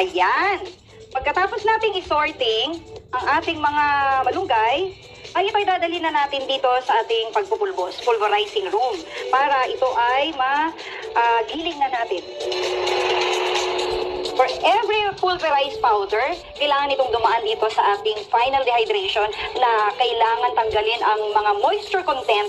Ayan. Pagkatapos nating isorting ang ating mga malunggay, ay ito'y dadalhin na natin dito sa ating pulverizing room para ito ay giling na natin. For every pulverized powder, kailangan itong dumaan dito sa ating final dehydration na kailangan tanggalin ang mga moisture content.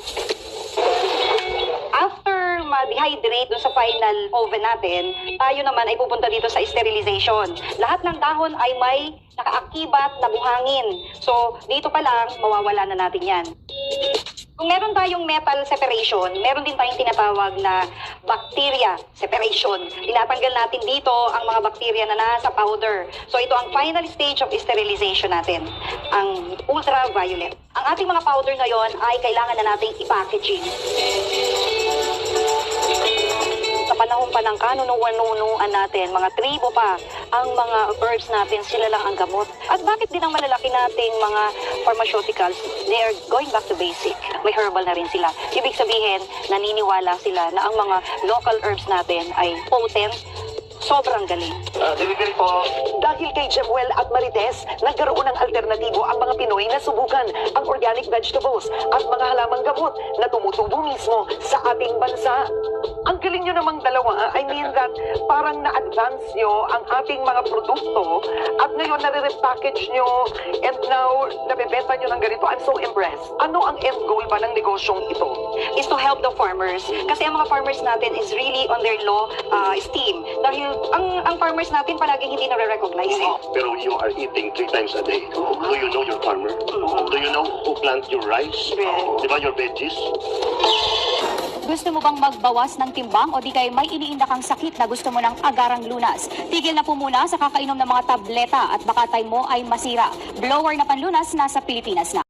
After ma-dehydrate dun sa final oven natin, tayo naman ay pupunta dito sa sterilization. Lahat ng dahon ay may nakaakibat na buhangin. So, dito pa lang, mawawala na natin yan. Kung meron tayong metal separation, meron din tayong tinatawag na bacteria separation. Tinatanggal natin dito ang mga bacteria na nasa powder. So ito ang final stage of sterilization natin, ang ultraviolet. Ang ating mga powder ngayon ay kailangan na nating i-packaging. Sa panahon pa ng kanunuan natin, mga tribo pa, ang mga herbs natin, sila lang ang gamot. At bakit din ang malalaki nating mga pharmaceuticals, they are going back to basic. May herbal na rin sila. Ibig sabihin, naniniwala sila na ang mga local herbs natin ay potent, sobrang galing. Delivery po. Dahil kay Jemuel at Marites, nagkaroon ng alternatibo ang mga Pinoy na subukan ang organic vegetables at mga halamang gamot na tumutubo mismo sa ating bansa. Ang galing nyo namang dalawa. I mean that parang na-advance nyo ang ating mga produkto at ngayon nare-repackage nyo and now nabebenta nyo ng ganito. I'm so impressed. Ano ang end goal ba ng negosyong ito? Is to help the farmers. Kasi ang mga farmers natin is really on their low esteem. Dahil ang farmers natin palaging hindi nare-recognize eh. Pero you are eating 3 times a day. Do you know your farmer? Do you know who plant your rice? Di ba your veggies? Gusto mo bang magbawas ng timbang o di kay may iniinda kang sakit na gusto mo ng agarang lunas? Tigil na po muna sa kakainom ng mga tableta at baka time mo ay masira. Blower na panlunas nasa Pilipinas na.